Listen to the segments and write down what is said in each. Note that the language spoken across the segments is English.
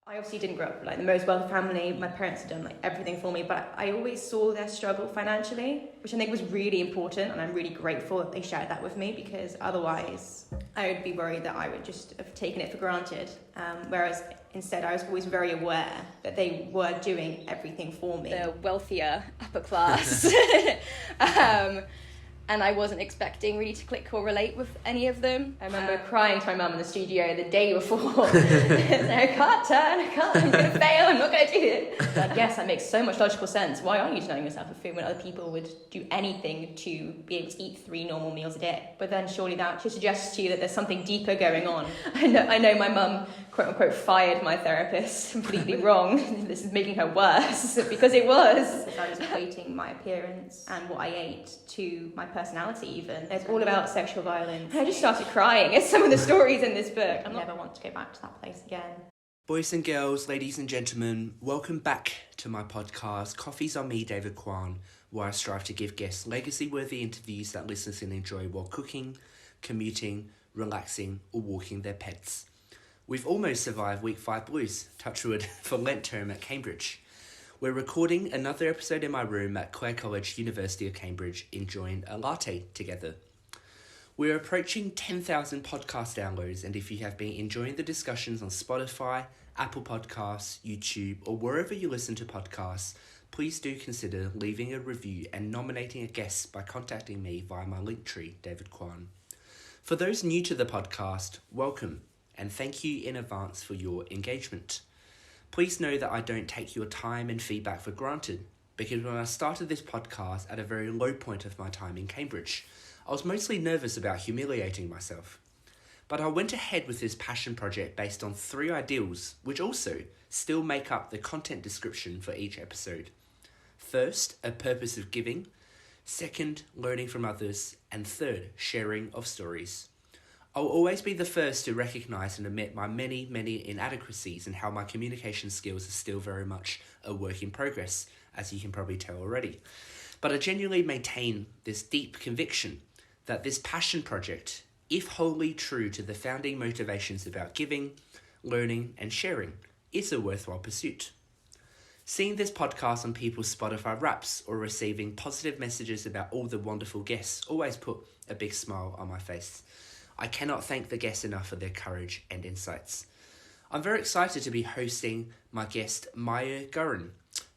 I obviously didn't grow up like the most wealthy family. My parents had done like everything for me, but I always saw their struggle financially, which I think was really important, and I'm really grateful that they shared that with me, because otherwise I would be worried that I would just have taken it for granted. Whereas instead I was always very aware that they were doing everything for me. The wealthier upper class. And I wasn't expecting really to click or relate with any of them. I remember crying to my mum in the studio the day before. I can't, I'm going to fail, I'm not going to do it. But yes, that makes so much logical sense. Why aren't you denying yourself of food when other people would do anything to be able to eat 3 normal meals a day? But then surely that should suggest to you that there's something deeper going on. I know my mum, quote unquote, fired my therapist completely wrong. This is making her worse, because it was. I was equating my appearance and what I ate to my personality even. It's all about sexual violence. I just started crying at some of the stories in this book. I never want to go back to that place again. Boys and girls, ladies and gentlemen, welcome back to my podcast, Coffee's on me, David Kwan, where I strive to give guests legacy-worthy interviews that listeners can enjoy while cooking, commuting, relaxing, or walking their pets. We've almost survived week 5 blues, touch wood, for Lent term at Cambridge. We're recording another episode in my room at Clare College, University of Cambridge, enjoying a latte together. We're approaching 10,000 podcast downloads, and if you have been enjoying the discussions on Spotify, Apple Podcasts, YouTube, or wherever you listen to podcasts, please do consider leaving a review and nominating a guest by contacting me via my Linktree, David Kwan. For those new to the podcast, welcome, and thank you in advance for your engagement. Please know that I don't take your time and feedback for granted, because when I started this podcast at a very low point of my time in Cambridge, I was mostly nervous about humiliating myself. But I went ahead with this passion project based on 3 ideals, which also still make up the content description for each episode. First, a purpose of giving. Second, learning from others. And third, sharing of stories. I'll always be the first to recognise and admit my many inadequacies and how my communication skills are still very much a work in progress, as you can probably tell already. But I genuinely maintain this deep conviction that this passion project, if wholly true to the founding motivations about giving, learning and sharing, is a worthwhile pursuit. Seeing this podcast on people's Spotify Wraps or receiving positive messages about all the wonderful guests always put a big smile on my face. I cannot thank the guests enough for their courage and insights. I'm very excited to be hosting my guest Maya Gurran,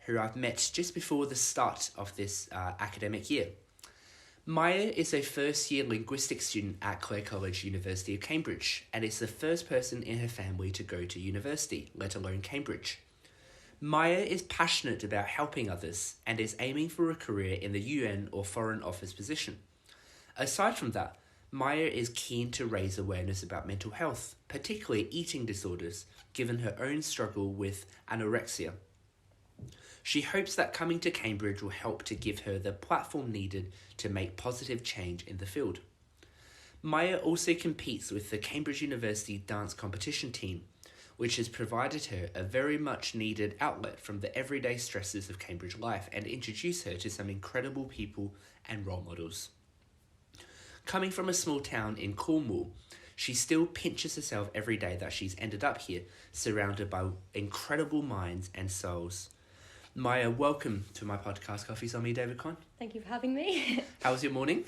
who I've met just before the start of this academic year. Maya is a first-year linguistics student at Clare College, University of Cambridge, and is the first person in her family to go to university, let alone Cambridge. Maya is passionate about helping others and is aiming for a career in the UN or Foreign Office position. Aside from that, Maya is keen to raise awareness about mental health, particularly eating disorders, given her own struggle with anorexia. She hopes that coming to Cambridge will help to give her the platform needed to make positive change in the field. Maya also competes with the Cambridge University dance competition team, which has provided her a very much needed outlet from the everyday stresses of Cambridge life and introduced her to some incredible people and role models. Coming from a small town in Cornwall, she still pinches herself every day that she's ended up here, surrounded by incredible minds and souls. Maya, welcome to my podcast, Coffee's on me, David Kwan. Thank you for having me. How was your morning?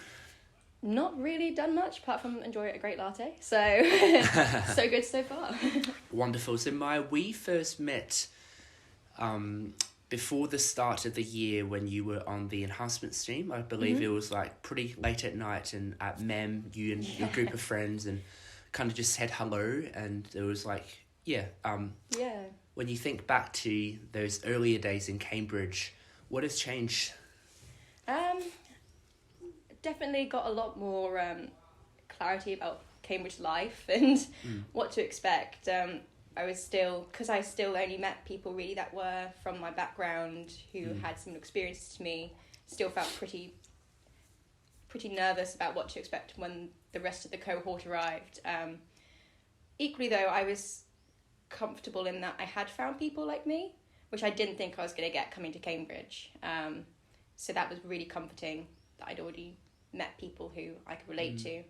Not really done much, apart from enjoy a great latte. So, so good so far. Wonderful. So Maya, we first met before the start of the year when you were on the enhancement stream. I believe it was like pretty late at night, and at MEM, you and your group of friends and kind of just said hello, and it was like, when you think back to those earlier days in Cambridge, what has changed? Definitely got a lot more clarity about Cambridge life and what to expect. I was still, because I still only met people really that were from my background who had similar experiences to me, still felt pretty nervous about what to expect when the rest of the cohort arrived. Equally though, I was comfortable in that I had found people like me, which I didn't think I was going to get coming to Cambridge. So that was really comforting that I'd already met people who I could relate to.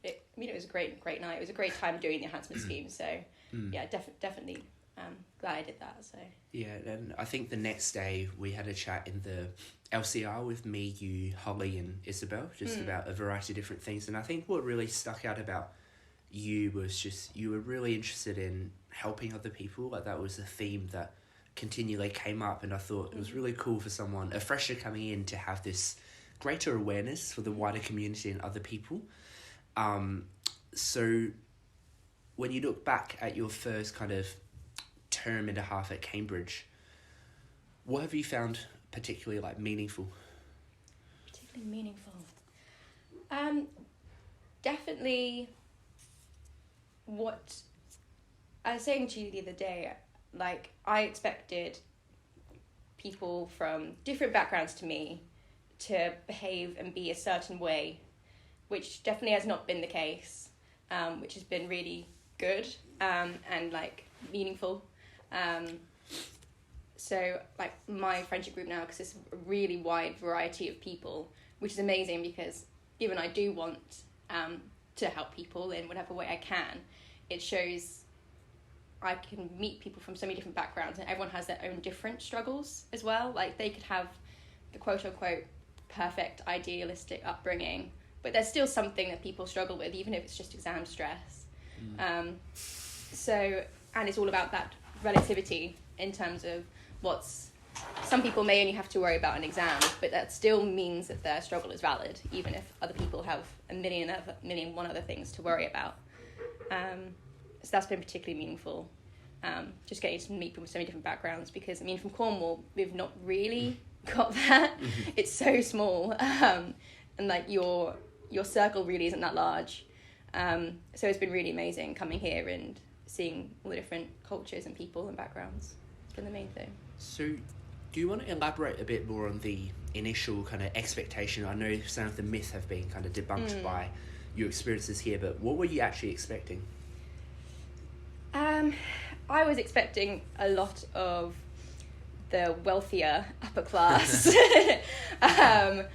it was a great night. It was a great time doing the enhancement scheme. So yeah, definitely glad I did that. So yeah, and I think the next day we had a chat in the LCR with me, you, Holly, and Isabel, just about a variety of different things. And I think what really stuck out about you was just you were really interested in helping other people. Like that was a theme that continually came up, and I thought it was really cool for someone, a fresher coming in, to have this greater awareness for the wider community and other people. So when you look back at your first kind of term and a half at Cambridge, what have you found particularly like meaningful? Particularly meaningful. Definitely what I was saying to you the other day, like I expected people from different backgrounds to me to behave and be a certain way, which definitely has not been the case, which has been really good and like meaningful. So like my friendship group now, because it's a really wide variety of people, which is amazing because given I do want to help people in whatever way I can, it shows I can meet people from so many different backgrounds, and everyone has their own different struggles as well. Like they could have the quote unquote perfect idealistic upbringing, but there's still something that people struggle with, even if it's just exam stress. So, and it's all about that relativity in terms of some people may only have to worry about an exam, but that still means that their struggle is valid, even if other people have a million one other things to worry about. So that's been particularly meaningful, just getting to meet people with so many different backgrounds, because I mean from Cornwall we've not really got that. It's so small, and like your circle really isn't that large, so it's been really amazing coming here and seeing all the different cultures and people and backgrounds. It's been the main thing. So do you want to elaborate a bit more on the initial kind of expectation? I know some of the myths have been kind of debunked by your experiences here, but what were you actually expecting? I was expecting a lot of the wealthier upper class, and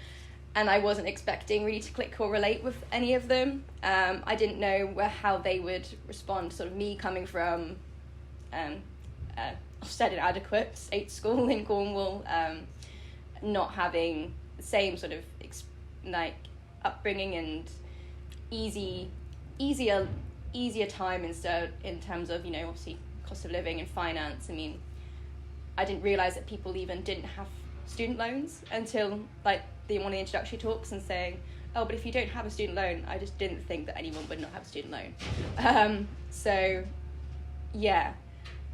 I wasn't expecting really to click or relate with any of them. I didn't know how they would respond, sort of me coming from Ofsted inadequate state school in Cornwall, not having the same sort of upbringing and easier time in terms of, obviously cost of living and finance. I mean, I didn't realise that people even didn't have student loans until like the one of the introductory talks and saying, oh, but if you don't have a student loan, I just didn't think that anyone would not have a student loan. So yeah,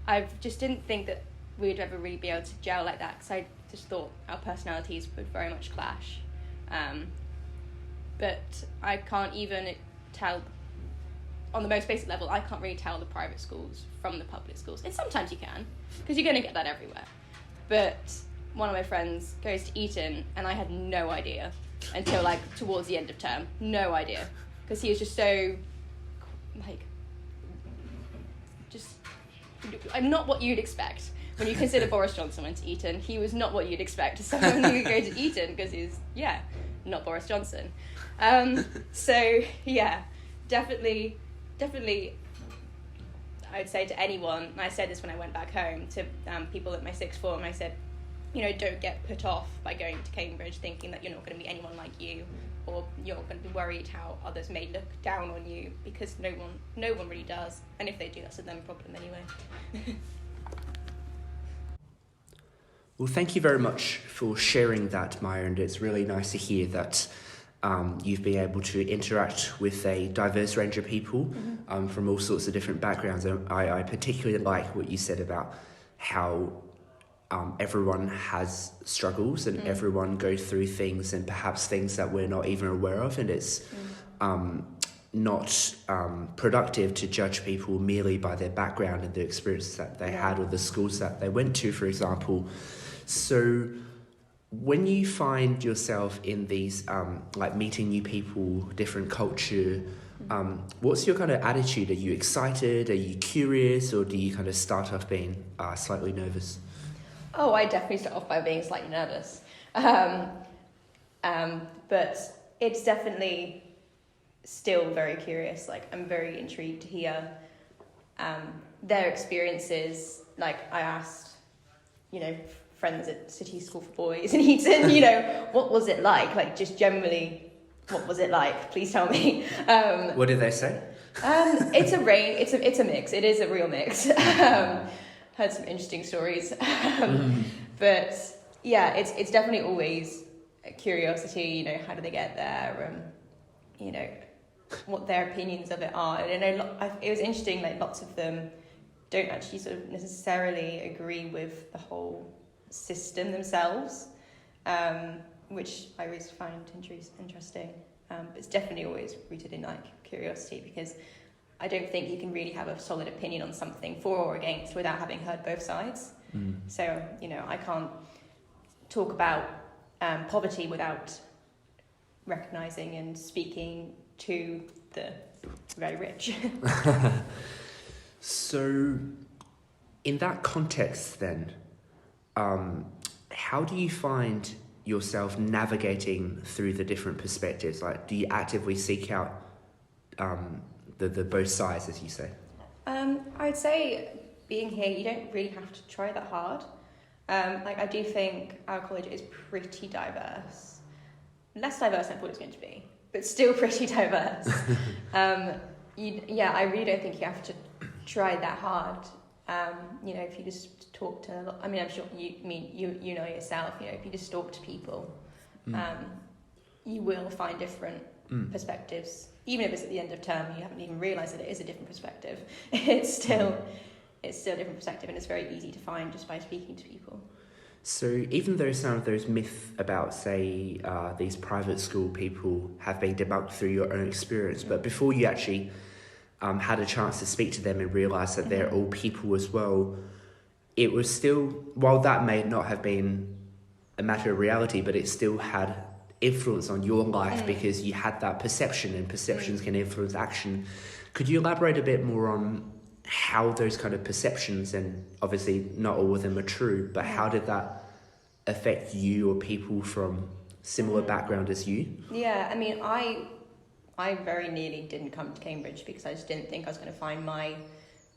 I just didn't think that we'd ever really be able to gel like that, because I just thought our personalities would very much clash. But I can't even tell, on the most basic level, I can't really tell the private schools from the public schools. And sometimes you can, because you're going to get that everywhere. But one of my friends goes to Eton, and I had no idea until like towards the end of term. No idea. Because he was just so, I'm not what you'd expect. When you consider Boris Johnson went to Eton, he was not what you'd expect as someone who would go to Eton, because he's, not Boris Johnson. So, yeah, definitely, I'd say to anyone, and I said this when I went back home to people at my sixth form, I said, don't get put off by going to Cambridge thinking that you're not going to be anyone like you, or you're going to be worried how others may look down on you, because no one really does, and if they do, that's a them problem anyway. Well, thank you very much for sharing that, Maya, and it's really nice to hear that you've been able to interact with a diverse range of people from all sorts of different backgrounds. And I particularly like what you said about how everyone has struggles and everyone goes through things, and perhaps things that we're not even aware of, and it's not productive to judge people merely by their background and the experiences that they had or the schools that they went to, for example. So when you find yourself in these meeting new people, different culture, what's your kind of attitude? Are you excited? Are you curious? Or do you kind of start off being slightly nervous? Oh, I definitely start off by being slightly nervous. But it's definitely still very curious. Like, I'm very intrigued to hear their experiences. Like, I asked, friends at City School for Boys in Eton, what was it like? Like, just generally, what was it like? Please tell me. What did they say? It's a mix. It is a real mix. Heard some interesting stories. But yeah, it's definitely always a curiosity, how do they get there? What their opinions of it are. And it was interesting, like, lots of them don't actually sort of necessarily agree with the whole system themselves, which I always find interesting. But it's definitely always rooted in, like, curiosity, because I don't think you can really have a solid opinion on something for or against without having heard both sides. So, I can't talk about poverty without recognising and speaking to the very rich. So, in that context then, how do you find yourself navigating through the different perspectives? Like, do you actively seek out the both sides, as you say? I'd say being here, you don't really have to try that hard. I do think our college is pretty diverse. Less diverse than I thought it was going to be, but still pretty diverse. I really don't think you have to try that hard. If you just talk to, I'm sure you know yourself, if you just talk to people, you will find different perspectives. Even if it's at the end of term, you haven't even realised that it is a different perspective. It's still a different perspective, and it's very easy to find just by speaking to people. So even though some of those myths about, say, these private school people have been debunked through your own experience, but before you actually had a chance to speak to them and realise that they're all people as well, it was still, while that may not have been a matter of reality, but it still had influence on your life because you had that perception, and perceptions can influence action. Could you elaborate a bit more on how those kind of perceptions, and obviously not all of them are true, but how did that affect you or people from similar background as you? Yeah, I very nearly didn't come to Cambridge because I just didn't think I was going to find my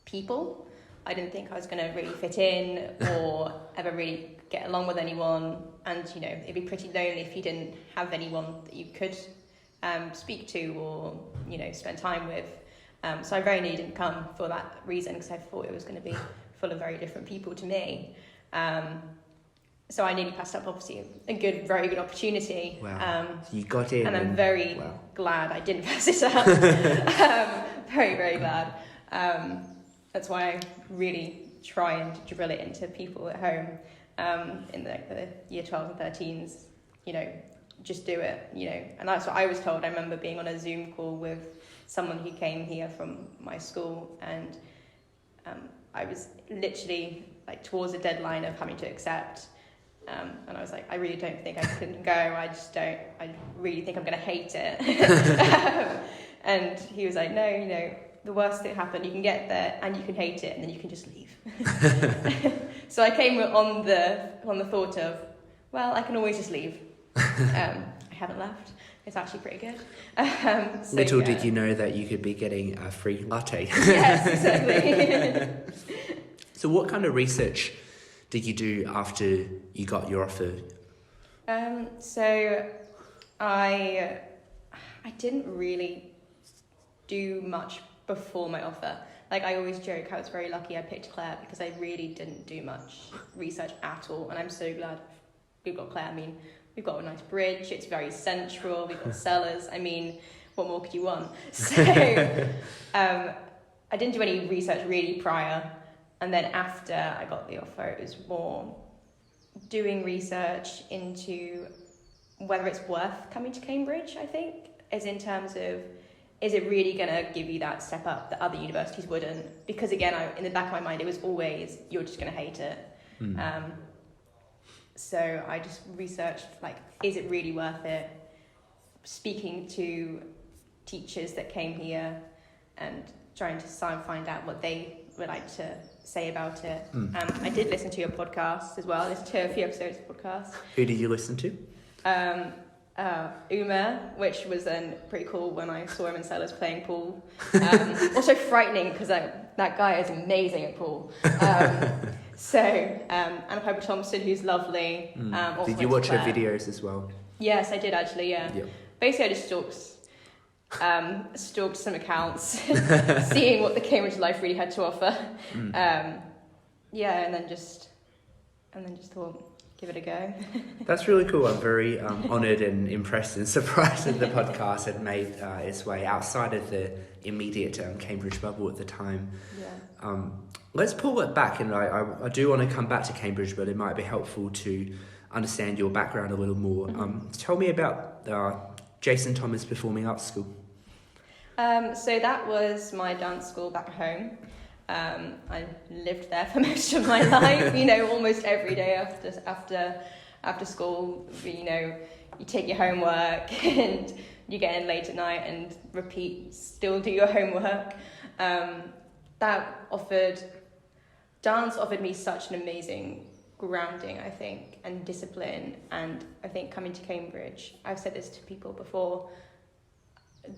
people. I didn't think I was going to really fit in or ever really get along with anyone. And, it'd be pretty lonely if you didn't have anyone that you could speak to or, spend time with. So I very nearly didn't come for that reason, because I thought it was going to be full of very different people to me. So I nearly passed up, obviously, very good opportunity. Wow. You got in. And I'm very glad I didn't pass it up. Very, very glad. That's why I really try and drill it into people at home in the year 12 and 13s, just do it, And that's what I was told. I remember being on a Zoom call with someone who came here from my school, and I was literally towards the deadline of having to accept, and I was like, I really don't think I can go. I really think I'm going to hate it. And he was like, no, the worst that happened, you can get there and you can hate it, and then you can just leave. So I came on the thought of, well, I can always just leave. I haven't left. It's actually pretty good. Little did you know that you could be getting a free latte. Yes, exactly. So what kind of research did you do after you got your offer? So I didn't really do much before my offer. I always joke I was very lucky I picked Clare, because I really didn't do much research at all, and I'm so glad we've got Clare. We've got a nice bridge, it's very central, we've got cellars, what more could you want? So I didn't do any research really prior, and then after I got the offer, it was more doing research into whether it's worth coming to Cambridge, I think, as in terms of, is it really going to give you that step up that other universities wouldn't? Because again, in the back of my mind, it was always, you're just going to hate it. So I just researched, is it really worth it? Speaking to teachers that came here and trying to find out what they would like to say about it. I did listen to your podcast as well. I listened to a few episodes of the podcast. Who did you listen to? Uma, which was then pretty cool when I saw him in Sellers playing pool. Also frightening because that guy is amazing at pool. Anna Piper Thompson, who's lovely. Did you watch her videos as well? Yes, I did actually, yeah. Yep. Basically, I just stalked some accounts, seeing what the Cambridge life really had to offer. And then just thought, give it a go. That's really cool. I'm very honoured and impressed and surprised that the podcast had made its way outside of the immediate Cambridge bubble at the time. Yeah. Let's pull it back, and I do want to come back to Cambridge, but it might be helpful to understand your background a little more. Tell me about Jason Thomas Performing Arts School. So that was my dance school back home. I lived there for most of my life, almost every day after school. You take your homework and you get in late at night and still do your homework. Dance offered me such an amazing grounding, I think, and discipline. And I think coming to Cambridge, I've said this to people before,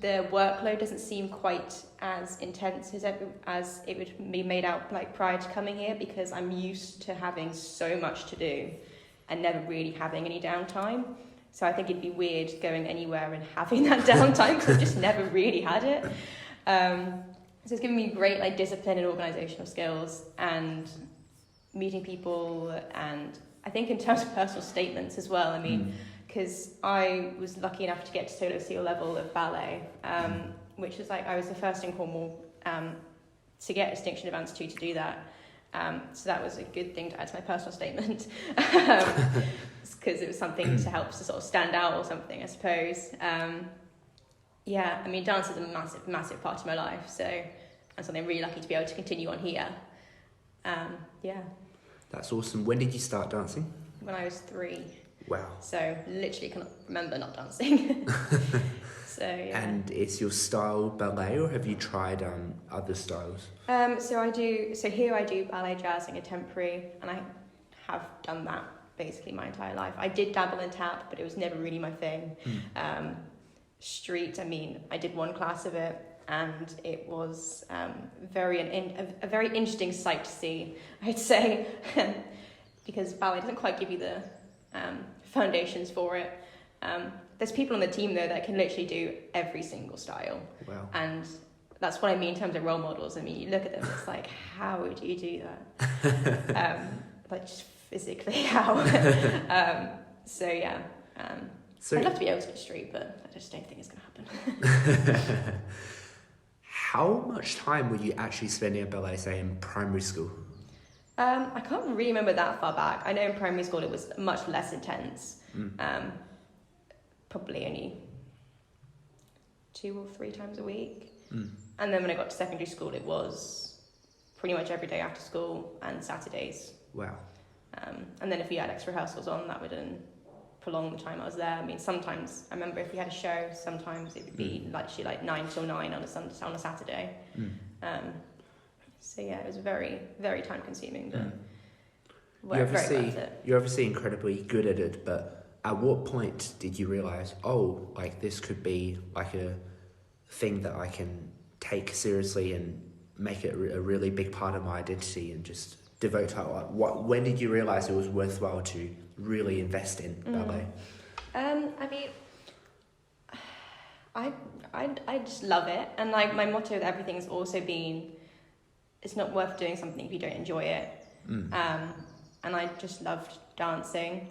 the workload doesn't seem quite as intense as it would be made out like prior to coming here, because I'm used to having so much to do and never really having any downtime. So I think it'd be weird going anywhere and having that downtime because I've just never really had it. So it's given me great discipline and organisational skills and meeting people, and I think in terms of personal statements as well. I mean, because I was lucky enough to get to solo seal level of ballet, which is I was the first in Cornwall to get Distinction Advanced 2 to do that. So that was a good thing to add to my personal statement, because it was something to help to sort of stand out or something, I suppose. Dance is a massive, massive part of my life, so and something I'm really lucky to be able to continue on here. That's awesome. When did you start dancing? When I was 3. Wow. So literally cannot remember not dancing. So yeah. And is your style ballet, or have you tried other styles? So here I do ballet, jazz and contemporary, and I have done that basically my entire life. I did dabble in tap, but it was never really my thing. Street, I did one class of it, and it was a very interesting sight to see, I'd say, because ballet doesn't quite give you the foundations for it. There's people on the team though that can literally do every single style. Wow. And that's what I mean in terms of role models. You look at them, it's like, how would you do that? Just physically, how? So I'd love to be able to do street, but I just don't think it's going to happen. How much time were you actually spending at ballet, say, in primary school? I can't really remember that far back. I know in primary school it was much less intense. Probably only 2 or 3 times a week. And then when I got to secondary school, it was pretty much every day after school and Saturdays. Wow. And then if we had extra rehearsals on, that would prolong the time I was there. Sometimes I remember if we had a show, sometimes it would be literally 9 till 9 on a Saturday. It was very, very time consuming, but very worth it. You're obviously incredibly good at it, but at what point did you realise, this could be a thing that I can take seriously and make it a really big part of my identity and just devote to it? When did you realise it was worthwhile to really invest in ballet? I just love it, and my motto with everything's also been, it's not worth doing something if you don't enjoy it. And I just loved dancing,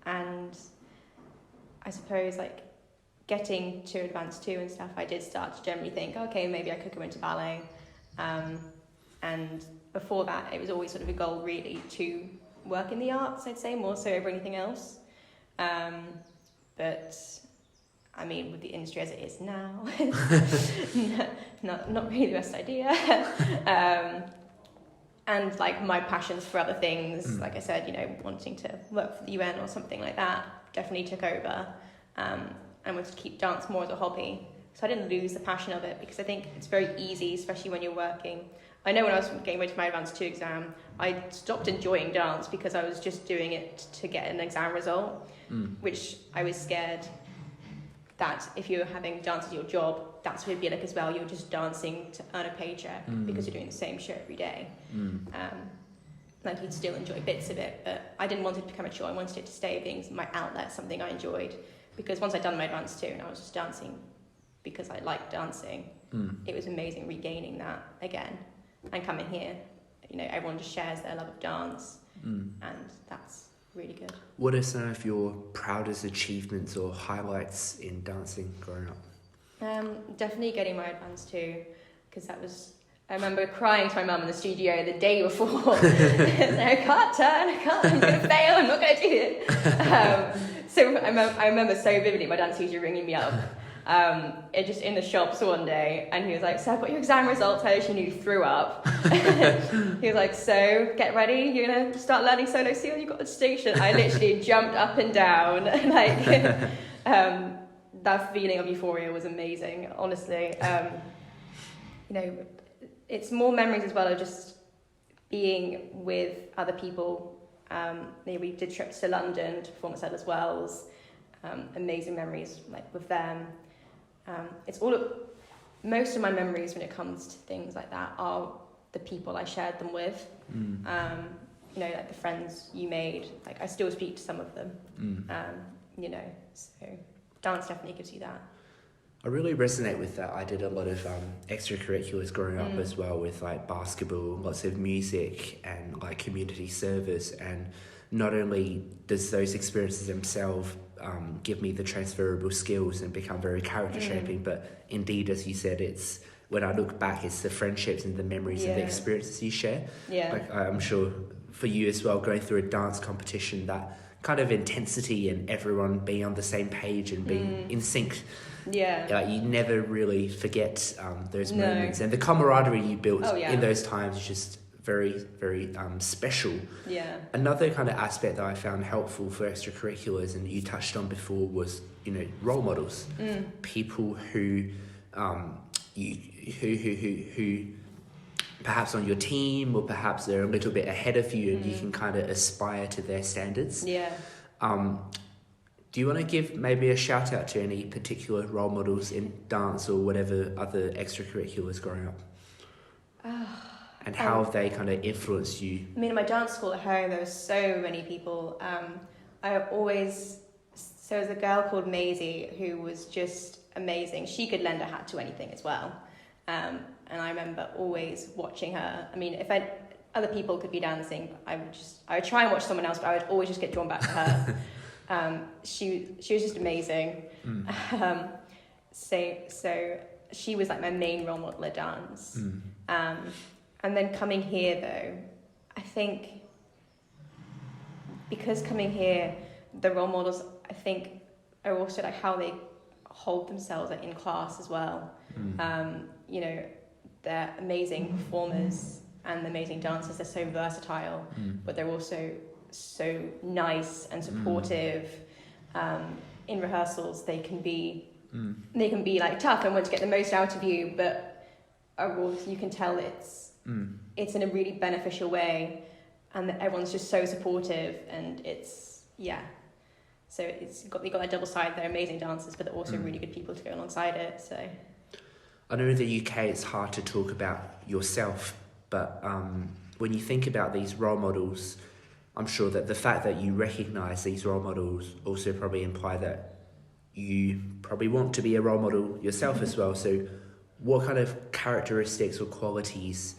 and I suppose getting to Advanced 2 and stuff, I did start to generally think, okay, maybe I could go into ballet. And before that, it was always sort of a goal really to work in the arts, I'd say, more so over anything else. But with the industry as it is now, not really the best idea. And my passions for other things, like I said, wanting to work for the UN or something like that, definitely took over. I wanted to keep dance more as a hobby. So I didn't lose the passion of it, because I think it's very easy, especially when you're working. I know when I was getting ready for my Advanced 2 exam, I stopped enjoying dance because I was just doing it to get an exam result, which I was scared that if you're having dance as your job, that's what it'd be like as well. You're just dancing to earn a paycheck because you're doing the same show every day. Like, you'd still enjoy bits of it, but I didn't want it to become a chore. I wanted it to stay being my outlet, something I enjoyed. Because once I'd done my Advanced 2 and I was just dancing because I liked dancing, it was amazing regaining that again. And coming here, you know, everyone just shares their love of dance, and that's really good. What are some of your proudest achievements or highlights in dancing growing up? Definitely getting my Advanced 2, because that was... I remember crying to my mum in the studio the day before. I can't turn, I'm going to fail, I'm not going to do it. So I remember so vividly my dance teacher ringing me up, just in the shops one day, and he was like, so I've got your exam results. I actually knew you threw up. He was like, so get ready, you're going to start learning solo seal, you've got the distinction. I literally jumped up and down. That feeling of euphoria was amazing, honestly. You know, it's more memories as well of just being with other people. We did trips to London to perform at Sadler's Wells. Amazing memories like with them. Most of my memories when it comes to things like that are the people I shared them with. You know, like the friends you made. Like, I still speak to some of them. You know, so dance definitely gives you that. I really resonate with that. I did a lot of extracurriculars growing up as well, with like basketball, lots of music, and like community service. And not only does those experiences themselves give me the transferable skills and become very character shaping, but indeed, as you said, it's when I look back, it's the friendships and the memories and the experiences you share. Like, I'm sure for you as well, going through a dance competition, that kind of intensity and everyone being on the same page and being in sync. You never really forget those moments, and the camaraderie you built in those times is just very, very special. Another kind of aspect that I found helpful for extracurriculars, and you touched on before, was, you know, role models, people who perhaps on your team, or perhaps they're a little bit ahead of you, and you can kind of aspire to their standards. Do you want to give maybe a shout out to any particular role models in dance or whatever other extracurriculars growing up? And how have they kind of influenced you? I mean, in my dance school at home, there were so many people. So there's a girl called Maisie who was just amazing. She could lend a hat to anything as well. And I remember always watching her. I mean, if other people could be dancing, I would try and watch someone else, but I would always just get drawn back to her. She was just amazing. So she was like my main role model at dance. And then coming here, though, I think because coming here, the role models, I think, are also like how they hold themselves like in class as well. You know, they're amazing performers and amazing dancers. They're so versatile, but they're also so nice and supportive. In rehearsals, they can be like tough and want to get the most out of you, but you can tell it's in a really beneficial way, and that everyone's just so supportive, and so you've got that double side. They're amazing dancers, but they're also really good people to go alongside it. So I know in the UK it's hard to talk about yourself, but when you think about these role models, I'm sure that the fact that you recognise these role models also probably imply that you probably want to be a role model yourself as well. So what kind of characteristics or qualities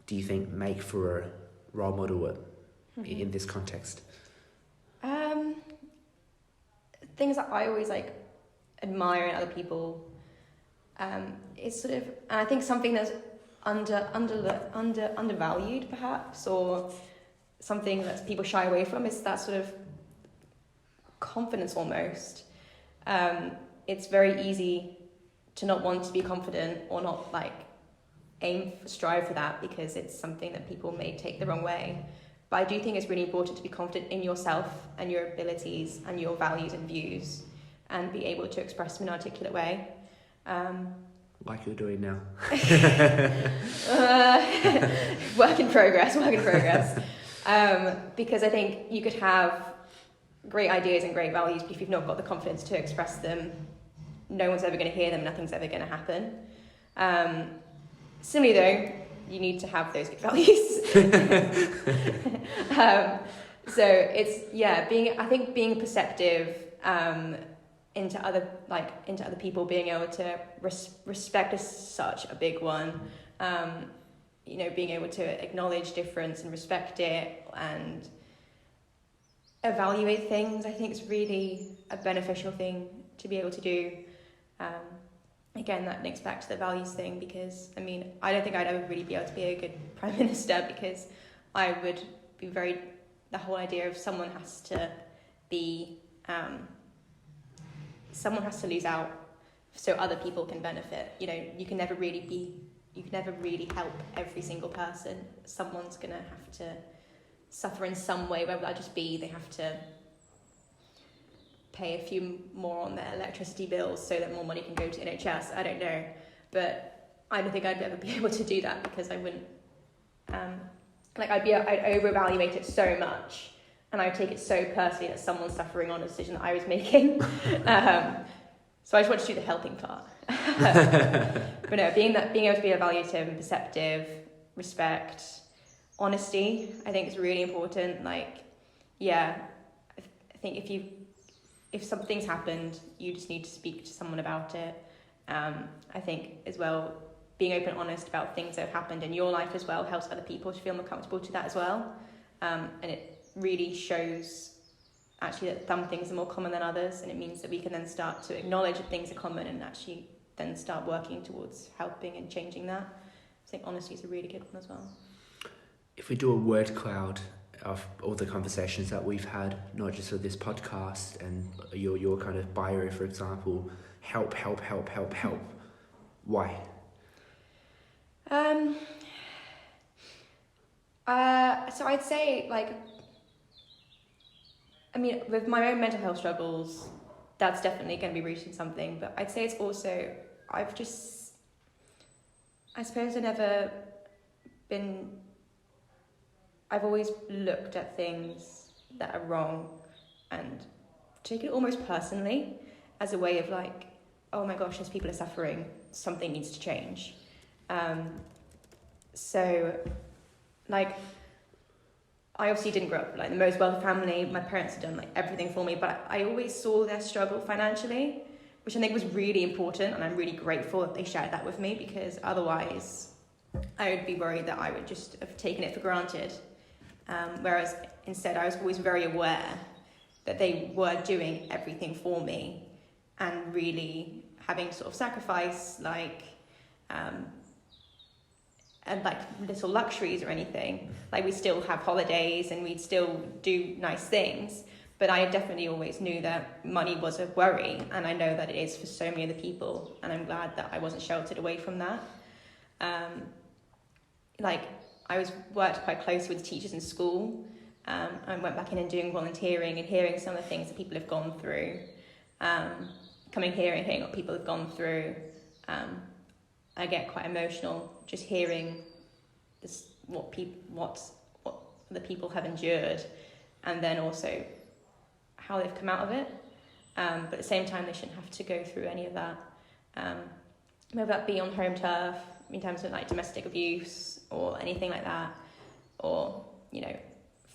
do you think make for a role model in this context? Things that I always like admire in other people. It's sort of, and I think something that's undervalued perhaps, or something that people shy away from, is that sort of confidence almost. It's very easy to not want to be confident, or not like strive for that, because it's something that people may take the wrong way. But I do think it's really important to be confident in yourself and your abilities and your values and views, and be able to express them in an articulate way. Like you're doing now. Work in progress. Because I think you could have great ideas and great values, but if you've not got the confidence to express them, no one's ever going to hear them, nothing's ever going to happen. Similarly though, you need to have those good values. So it's, being perceptive into other people, being able to respect is such a big one. Being able to acknowledge difference and respect it and evaluate things, I think is really a beneficial thing to be able to do. Again, that links back to the values thing, because I don't think I'd ever really be able to be a good prime minister, because I would be the whole idea of someone has to lose out so other people can benefit. You can never really help every single person. Someone's gonna have to suffer in some way, whether that just be they have to pay a few more on their electricity bills so that more money can go to NHS. I don't know, but I don't think I'd ever be able to do that, because I wouldn't. I'd over-evaluate it so much, and I would take it so personally that someone's suffering on a decision that I was making. So I just want to do the helping part. But no, being able to be evaluative and perceptive, respect, honesty, I think is really important. I think if something's happened, you just need to speak to someone about it. I think as well, being open and honest about things that have happened in your life as well helps other people to feel more comfortable to that as well. And it really shows actually that some things are more common than others, and it means that we can then start to acknowledge that things are common and actually then start working towards helping and changing that. I think honesty is a really good one as well. If we do a word cloud of all the conversations that we've had, not just for this podcast and your kind of bio, for example, help, why? So I'd say with my own mental health struggles, that's definitely going to be rooted in something, but I'd say it's also, I've always looked at things that are wrong and taken it almost personally as a way of oh my gosh, as people are suffering, something needs to change. I obviously didn't grow up the most wealthy family. My parents had done everything for me, but I always saw their struggle financially, which I think was really important, and I'm really grateful that they shared that with me, because otherwise I would be worried that I would just have taken it for granted. Whereas instead I was always very aware that they were doing everything for me and really having sort of sacrifice and little luxuries or anything. We still have holidays and we'd still do nice things, but I definitely always knew that money was a worry, and I know that it is for so many other people, and I'm glad that I wasn't sheltered away from that. I worked quite closely with teachers in school. I went back in and doing volunteering and hearing some of the things that people have gone through. Coming here and hearing what people have gone through, I get quite emotional just hearing what the people have endured, and then also how they've come out of it. But at the same time, they shouldn't have to go through any of that. Whether that be on home turf, in terms of domestic abuse or anything like that, or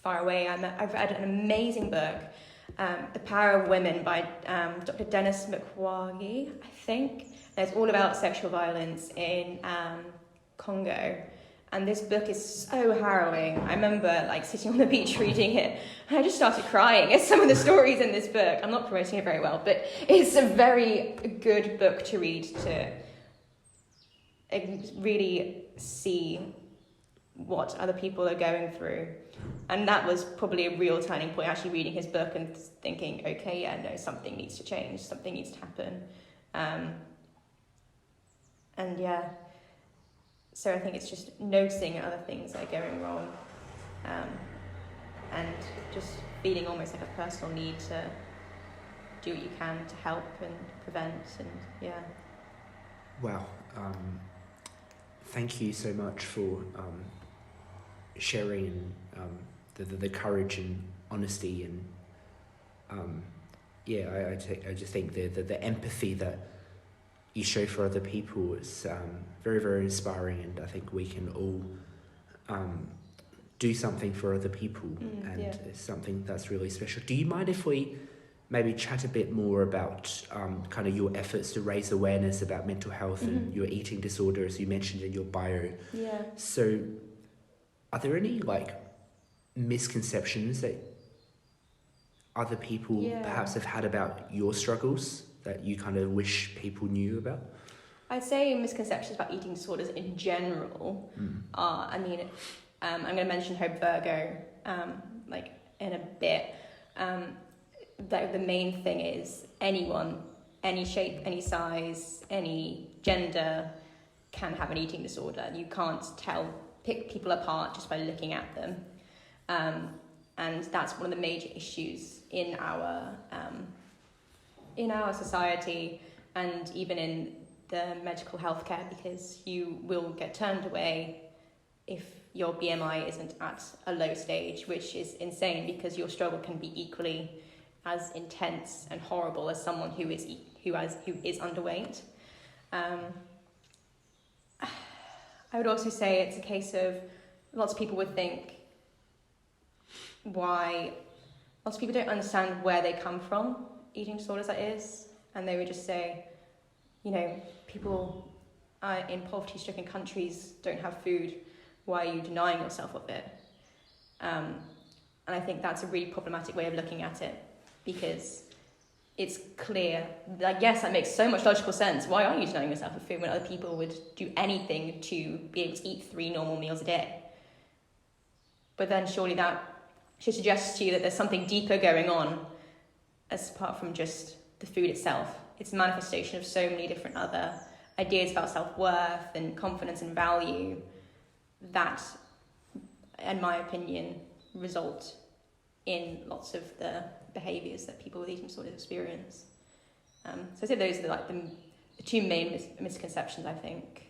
far away. I've read an amazing book, The Power of Women by Dr. Dennis Mukwege, I think. And it's all about sexual violence in Congo. And this book is so harrowing. I remember sitting on the beach reading it, and I just started crying at some of the stories in this book. I'm not promoting it very well, but it's a very good book to read, to really see what other people are going through. And that was probably a real turning point, actually reading his book and thinking, okay, yeah, no, something needs to change, something needs to happen. So I think it's just noticing other things that are going wrong, and just feeling almost like a personal need to do what you can to help and prevent, and yeah. Wow. Thank you so much for sharing the courage and honesty and I just think the empathy that you show for other people is very, very inspiring, and I think we can all do something for other people, and it's something that's really special. Do you mind if we maybe chat a bit more about kind of your efforts to raise awareness about mental health and your eating disorder, as you mentioned in your bio? Yeah. So are there any misconceptions that other people perhaps have had about your struggles that you kind of wish people knew about? I'd say misconceptions about eating disorders in general are, I'm going to mention Hope Virgo in a bit. The main thing is anyone, any shape, any size, any gender can have an eating disorder. You can't pick people apart just by looking at them. And that's one of the major issues in our society, and even in the medical healthcare, because you will get turned away if your BMI isn't at a low stage, which is insane because your struggle can be equally as intense and horrible as someone who is underweight. I would also say it's a case of lots of people would think why lots of people don't understand where they come from, eating disorders that is, and they would just say, people in poverty-stricken countries don't have food, why are you denying yourself of it? And I think that's a really problematic way of looking at it, because it's clear, yes, that makes so much logical sense. Why are you denying yourself of food when other people would do anything to be able to eat 3 normal meals a day? But then surely that should suggest to you that there's something deeper going on, as apart from just the food itself. It's a manifestation of so many different other ideas about self-worth and confidence and value that, in my opinion, result in lots of the behaviours that people with eating disorders experience. So I'd say those are the 2 main misconceptions, I think,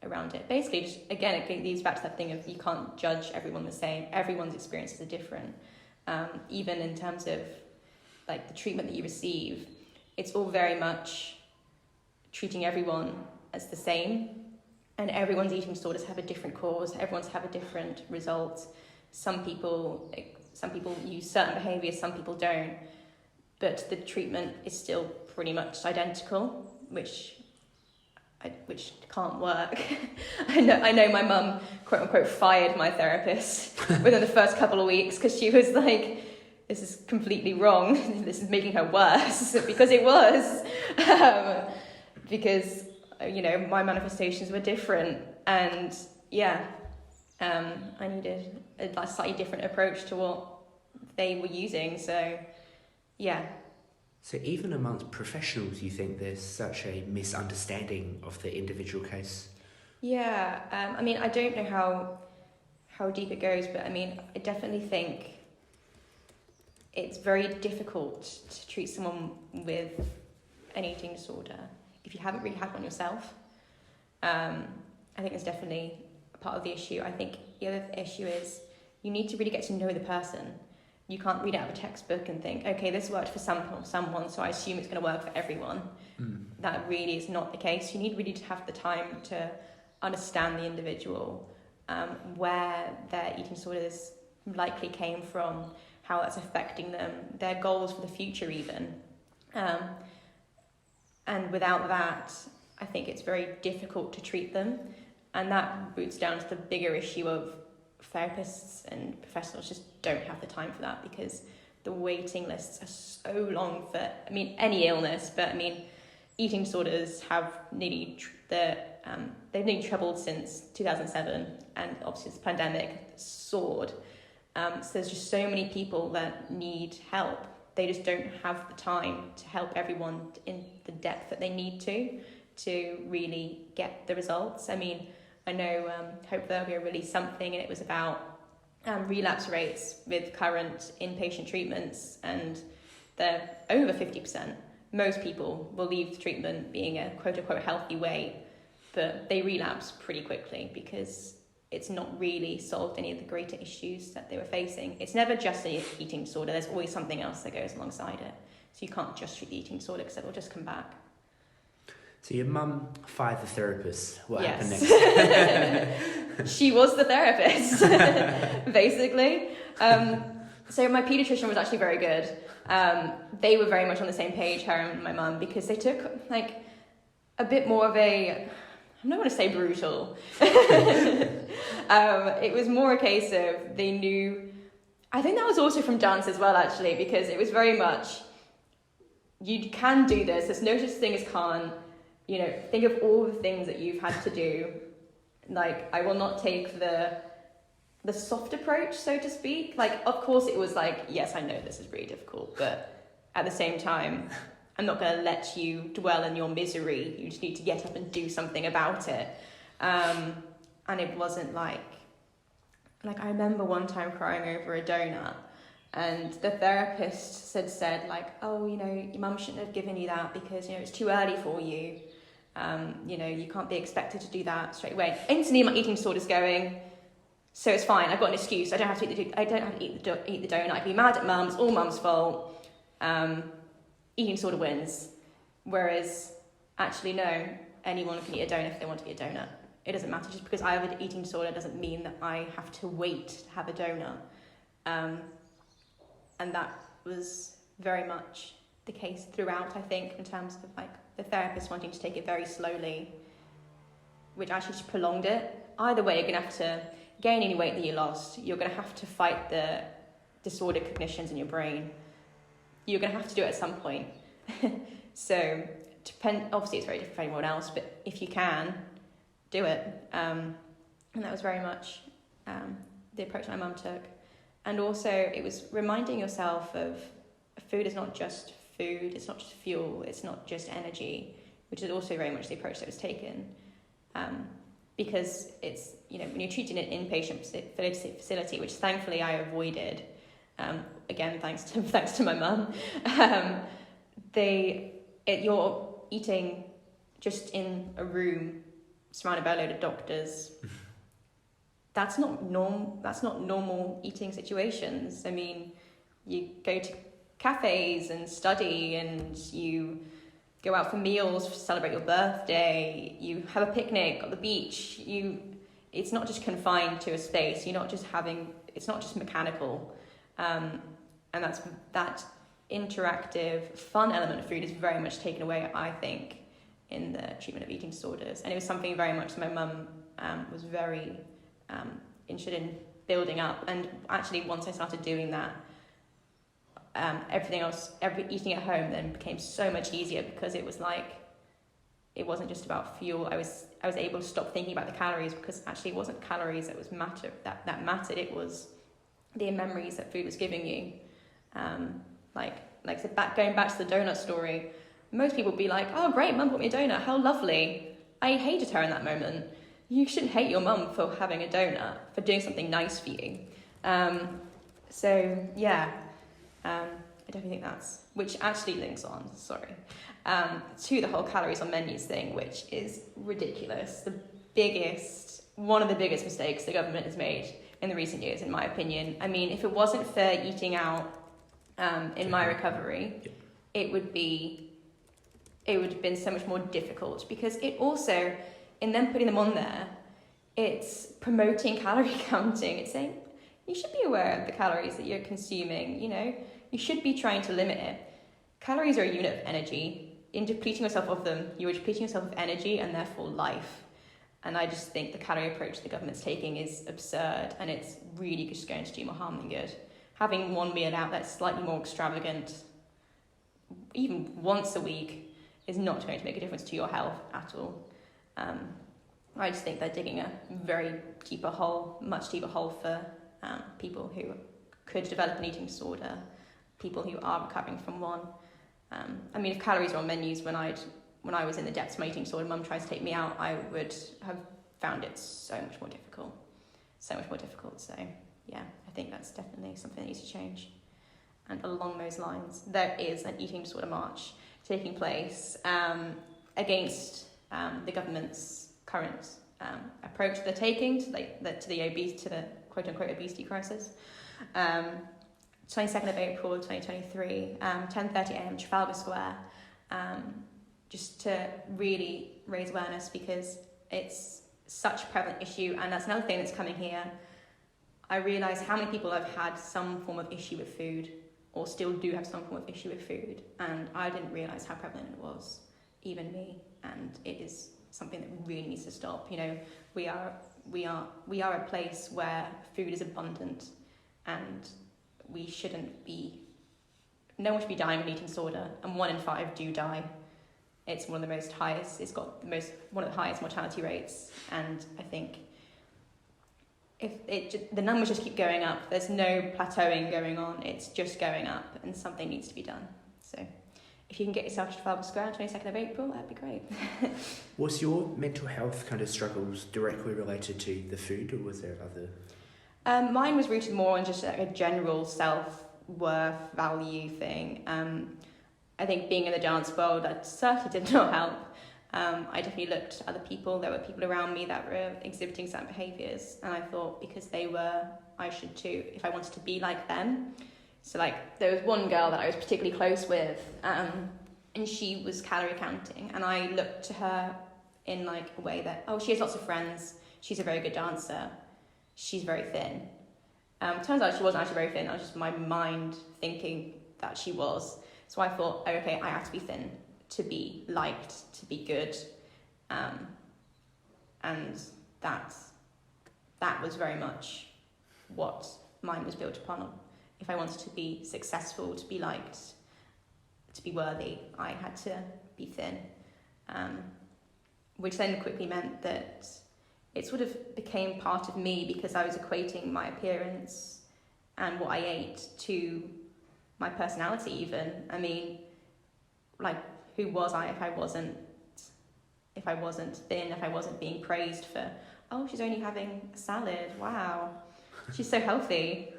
around it. Basically, just, again, it leads back to that thing of you can't judge everyone the same. Everyone's experiences are different. Even in terms of the treatment that you receive, it's all very much treating everyone as the same, and everyone's eating disorders have a different cause. Everyone's have a different result. Some people use certain behaviours, some people don't, but the treatment is still pretty much identical, which can't work. I know my mum, quote unquote, fired my therapist within the first couple of weeks because she was like, this is completely wrong. This is making her worse, because it was. Because, my manifestations were different, and I needed a slightly different approach to what they were using. So, yeah. So even amongst professionals, you think there's such a misunderstanding of the individual case? Yeah, I don't know how deep it goes, but I definitely think it's very difficult to treat someone with an eating disorder if you haven't really had one yourself. I think it's definitely a part of the issue. I think the other issue is you need to really get to know the person. You can't read out of a textbook and think, okay, this worked for someone, so I assume it's going to work for everyone. That really is not the case. You need really to have the time to understand the individual, where their eating disorders likely came from, how that's affecting them, their goals for the future even. And without that, I think it's very difficult to treat them. And that roots down to the bigger issue of therapists and professionals just don't have the time for that, because the waiting lists are so long for, any illness, but eating disorders have nearly, they've nearly trebled since 2007, and obviously this pandemic soared. So there's just so many people that need help. They just don't have the time to help everyone in the depth that they need to really get the results. I know Hope Virgo released something, and it was about relapse rates with current inpatient treatments, and they're over 50%. most people will leave treatment being a quote-unquote healthy weight, but they relapse pretty quickly because it's not really solved any of the greater issues that they were facing. It's never just an eating disorder. There's always something else that goes alongside it. So you can't just treat the eating disorder because it will just come back. So your mum fired the therapist. What happened next? She was the therapist, basically. So my paediatrician was actually very good. They were very much on the same page, her and my mum, because they took like a bit more of a, I'm not going to say brutal. It was more a case of they knew, I think that was also from dance as well, actually, because it was very much, you can do this, there's no such thing as can't, you know, think of all the things that you've had to do. Like, I will not take the soft approach, so to speak. Like, of course it was like, yes, I know this is really difficult, but at the same time, I'm not going to let you dwell in your misery. You just need to get up and do something about it. And it wasn't like I remember one time crying over a donut, and the therapist had said like, oh, you know, your mum shouldn't have given you that because, you know, it's too early for you. You know, you can't be expected to do that straight away. Instantly my eating disorder's going, so it's fine. I've got an excuse. I don't have to eat the donut. I can be mad at mum. It's all mum's fault. Eating disorder wins. Whereas, actually, no. Anyone can eat a donut if they want to eat a donut. It doesn't matter. Just because I have an eating disorder doesn't mean that I have to wait to have a donut. And that was very much the case throughout, I think, in terms of like the therapist wanting to take it very slowly, which actually just prolonged it. Either way, you're going to have to gain any weight that you lost. You're going to have to fight the disordered cognitions in your brain. You're going to have to do it at some point. So, obviously it's very different for anyone else, but if you can, do it. And that was very much the approach my mum took. And also, it was reminding yourself of food is not just food, it's not just fuel, it's not just energy, which is also very much the approach that was taken. Because it's, you know, when you're treating an inpatient facility, which thankfully I avoided, again, thanks to my mum, you're eating just in a room surrounded by a load of doctors. That's not normal eating situations. I mean, you go to cafes and study, and you go out for meals to celebrate your birthday, you have a picnic on the beach. It's not just confined to a space. It's not just mechanical. And that interactive, fun element of food is very much taken away, I think, in the treatment of eating disorders. And it was something very much my mum was very interested in building up. And actually, once I started doing that, everything else, eating at home then became so much easier, because it was like, it wasn't just about fuel. I was able to stop thinking about the calories, because actually it wasn't calories that mattered. It was the memories that food was giving you. Like I said, going back to the donut story, most people would be like, oh great, mum bought me a donut, how lovely. I hated her in that moment. You shouldn't hate your mum for having a donut, for doing something nice for you. So yeah, I definitely think that's, which actually links on, to the whole calories on menus thing, which is ridiculous. One of the biggest mistakes the government has made in the recent years, in my opinion. I mean, if it wasn't for eating out in my recovery, it would have been so much more difficult, because it also, in them putting them on there, it's promoting calorie counting. It's saying you should be aware of the calories that you're consuming, you know, you should be trying to limit it. Calories are a unit of energy. In depleting yourself of them, you are depleting yourself of energy and therefore life. And I just think the calorie approach the government's taking is absurd, and it's really just going to do more harm than good. Having one meal out that's slightly more extravagant, even once a week, is not going to make a difference to your health at all. I just think they're digging a very deeper hole, much deeper hole for people who could develop an eating disorder, people who are recovering from one. I mean, if calories were on menus when I was in the depths of my eating disorder, mum tries to take me out, I would have found it so much more difficult. So yeah, I think that's definitely something that needs to change. And along those lines, there is an eating disorder march taking place against the government's current approach they're taking to the quote unquote obesity crisis. 22nd of April 2023, 10:30 a.m. Trafalgar Square, just to really raise awareness because it's such a prevalent issue, and that's another thing that's coming here. I realise how many people have had some form of issue with food, or still do have some form of issue with food, and I didn't realise how prevalent it was, even me, and it is something that really needs to stop. You know, we are a place where food is abundant, and we shouldn't be, no one should be dying of an eating disorder, and 1 in 5 do die. It's one of the highest, it's got one of the highest mortality rates, and I think the numbers just keep going up. There's no plateauing going on, it's just going up, and something needs to be done. So if you can get yourself to Trafalgar Square on 22nd of April, that'd be great. Was your mental health kind of struggles directly related to the food, or was there other? Mine was rooted more on just like a general self-worth value thing. I think being in the dance world, that certainly did not help. I definitely looked at other people. There were people around me that were exhibiting certain behaviours, and I thought because they were, I should too, if I wanted to be like them. So like there was one girl that I was particularly close with, and she was calorie counting, and I looked to her in like a way that, oh, she has lots of friends, she's a very good dancer, she's very thin. Turns out she wasn't actually very thin, that was just my mind thinking that she was. So I thought, oh, okay, I have to be thin to be liked, to be good. And that was very much what mine was built upon. If I wanted to be successful, to be liked, to be worthy, I had to be thin. Which then quickly meant that it sort of became part of me because I was equating my appearance and what I ate to my personality even. I mean, like, who was I if I wasn't thin, if I wasn't being praised for, oh, she's only having a salad, wow, she's so healthy.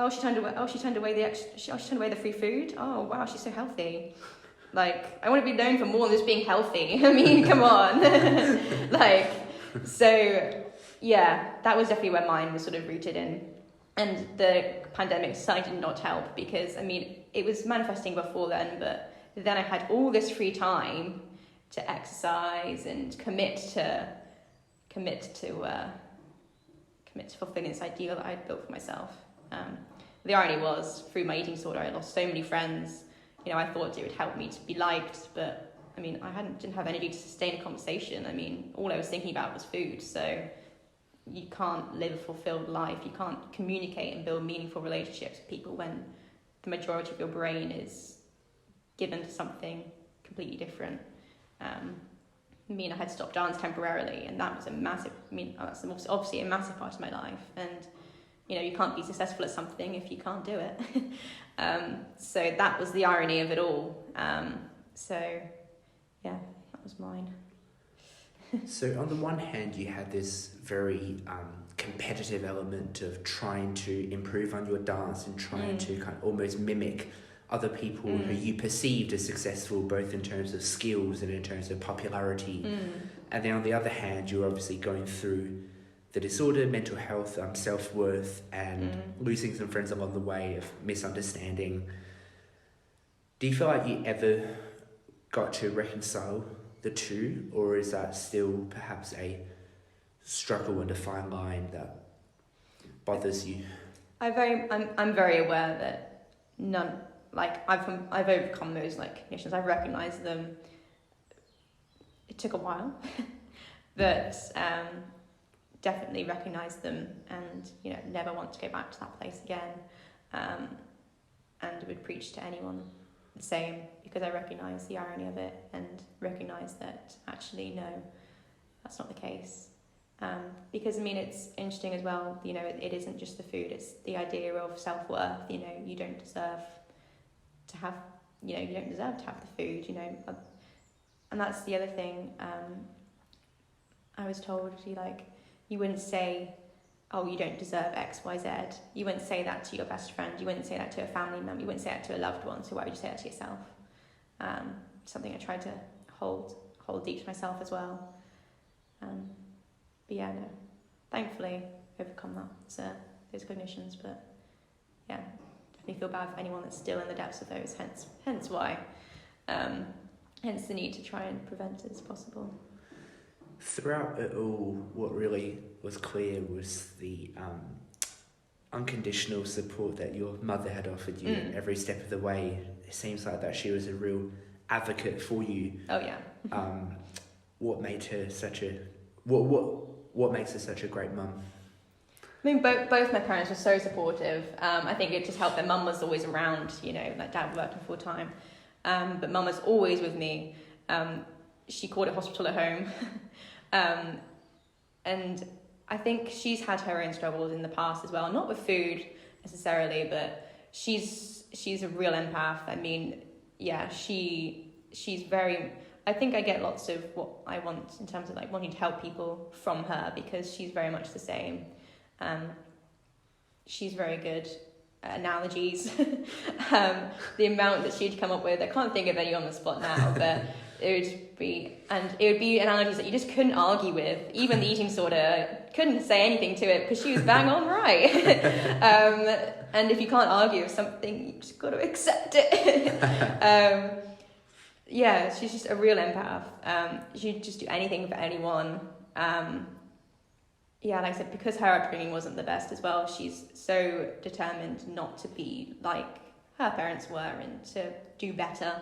She turned away the free food. Oh wow, she's so healthy. Like, I want to be known for more than just being healthy. I mean, come on. Like, so yeah, that was definitely where mine was sort of rooted in. And the pandemic certainly did not help because, I mean, it was manifesting before then, but then I had all this free time to exercise and commit to fulfilling this ideal that I had built for myself. The irony was, through my eating disorder, I lost so many friends. You know, I thought it would help me to be liked, but I mean, I didn't have energy to sustain a conversation. I mean, all I was thinking about was food. So you can't live a fulfilled life. You can't communicate and build meaningful relationships with people when the majority of your brain is given to something completely different. I mean, I had stopped dance temporarily, and that was that's obviously a massive part of my life. And you know, you can't be successful at something if you can't do it. So that was the irony of it all. So yeah, that was mine. So on the one hand, you had this very competitive element of trying to improve on your dance and trying to kind of almost mimic other people who you perceived as successful, both in terms of skills and in terms of popularity. And then on the other hand, you're obviously going through the disorder, mental health, self-worth, and losing some friends along the way, of misunderstanding. Do you feel like you ever got to reconcile the two, or is that still perhaps a struggle and a fine line that bothers you? I'm very aware that I've overcome those conditions. I've recognised them. It took a while, but definitely recognise them, and never want to go back to that place again. And would preach to anyone the same, because I recognise the irony of it and recognise that actually no, that's not the case. Because it's interesting as well. It isn't just the food; it's the idea of self-worth. You don't deserve to have. You don't deserve to have the food. And that's the other thing. I was told, you wouldn't say, oh, you don't deserve X, Y, Z. You wouldn't say that to your best friend. You wouldn't say that to a family member. You wouldn't say that to a loved one. So why would you say that to yourself? something I try to hold deep to myself as well. But yeah, no, thankfully overcome that, those cognitions. But yeah, definitely feel bad for anyone that's still in the depths of those. Hence why, hence the need to try and prevent it as possible. Throughout it all, what really was clear was the unconditional support that your mother had offered you every step of the way. It seems like that she was a real advocate for you. Oh yeah. What made her such a what makes her such a great mum? I mean, both my parents were so supportive. I think it just helped that mum was always around, like dad working full time. But mum was always with me. She called it hospital at home. And I think she's had her own struggles in the past as well, not with food necessarily, but she's a real empath. I mean, yeah, she's very, I think I get lots of what I want in terms of like wanting to help people from her, because she's very much the same. She's very good at analogies. The amount that she'd come up with, I can't think of any on the spot now, but it would be analogies that you just couldn't argue with. Even the eating disorder, couldn't say anything to it because she was bang on right. And if you can't argue with something, you just got to accept it. Yeah, she's just a real empath. She'd just do anything for anyone. Yeah, like I said, because her upbringing wasn't the best as well, she's so determined not to be like her parents were and to do better.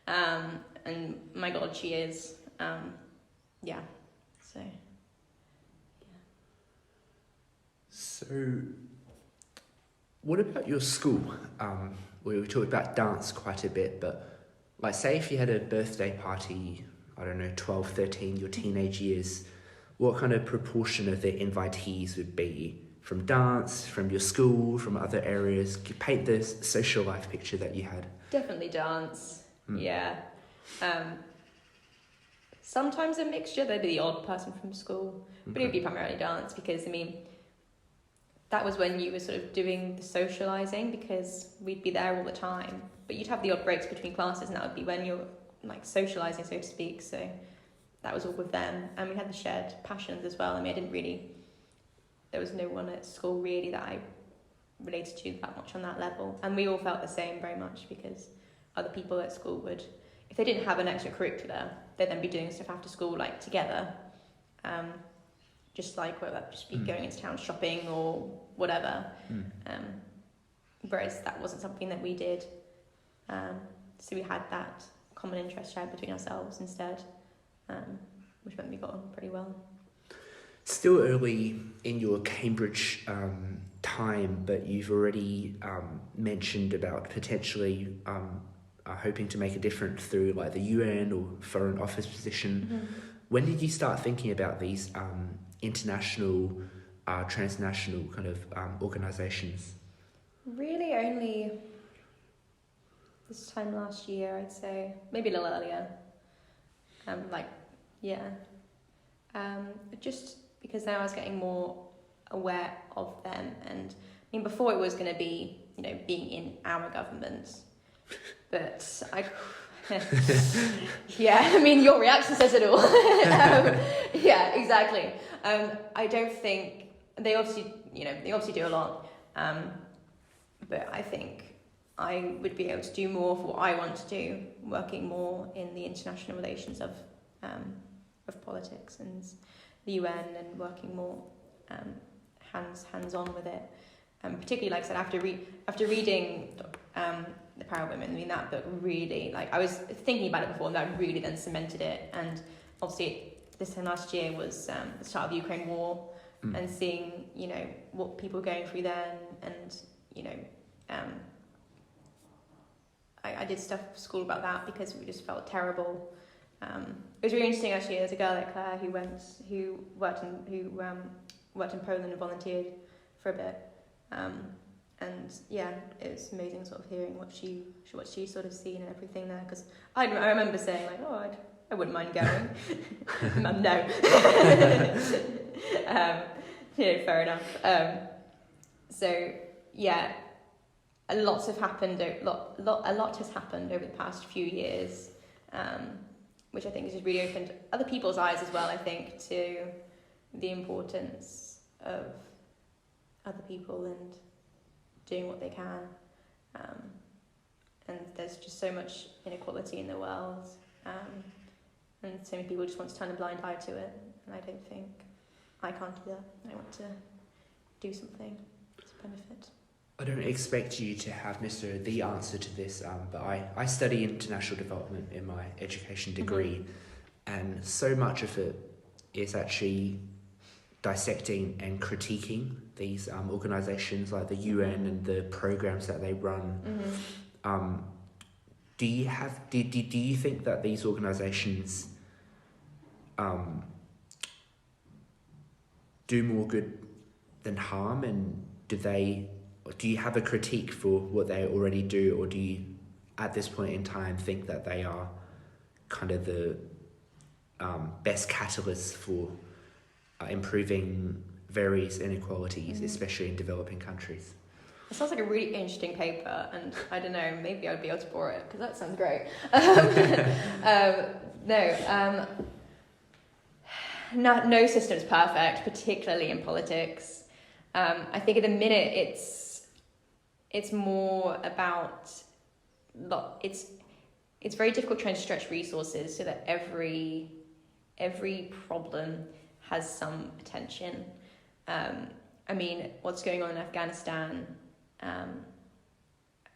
And my God, she is. Yeah. So, what about your school? We talked about dance quite a bit, but like say if you had a birthday party, I don't know, 12, 13, your teenage years, what kind of proportion of the invitees would be from dance, from your school, from other areas? Paint the social life picture that you had. Definitely dance. Yeah. Sometimes a mixture. There'd be the odd person from school, but it would be primarily dance, because I mean, that was when you were sort of doing the socialising, because we'd be there all the time, but you'd have the odd breaks between classes, and that would be when you're like socialising, so to speak. So that was all with them, and we had the shared passions as well. I mean, there was no one at school really that I related to that much on that level, and we all felt the same very much, because other people at school would, if they didn't have an extracurricular, they'd then be doing stuff after school, like together, just like whether that just be going into town shopping or whatever. Whereas that wasn't something that we did, so we had that common interest shared between ourselves instead, which meant we got on pretty well. Still early in your Cambridge time, but you've already mentioned about potentially hoping to make a difference through like the UN or Foreign Office position. When did you start thinking about these international, transnational kind of organisations? Really only this time last year, I'd say. Maybe a little earlier. Just because now I was getting more aware of them. And I mean, before it was going to be, being in our government. But yeah, I mean, your reaction says it all. Yeah, exactly. I don't think they obviously do a lot. But I think I would be able to do more for what I want to do, working more in the international relations of politics and the UN, and working more hands-on with it. Particularly, like I said, after reading The Power of Women, I mean, that book really, like, I was thinking about it before, and that really then cemented it. And obviously, this time last year was the start of the Ukraine war, and seeing, what people were going through then, and, I did stuff for school about that because we just felt terrible. It was really interesting, actually. There's a girl like Claire who worked in Poland and volunteered for a bit. And yeah, it was amazing sort of hearing what she sort of seen and everything there, because I remember saying like, oh, I wouldn't mind going. Mum, no. Fair enough. So yeah, a lot has happened over the past few years, which I think has just really opened other people's eyes as well, I think, to the importance of other people and doing what they can. And there's just so much inequality in the world, and so many people just want to turn a blind eye to it, and I don't think I can't do that. I want to do something to benefit. I don't expect you to have necessarily the answer to this, but I study international development in my education degree, and so much of it is actually dissecting and critiquing these organisations like the UN and the programs that they run. Do you think that these organisations do more good than harm, and do you have a critique for what they already do, or do you at this point in time think that they are kind of the best catalysts for improving various inequalities, especially in developing countries? It sounds like a really interesting paper, and I don't know, maybe I'd be able to borrow it, because that sounds great. No system's perfect, particularly in politics. I think at the minute it's more about, it's very difficult trying to stretch resources so that every problem has some attention. I mean, what's going on in Afghanistan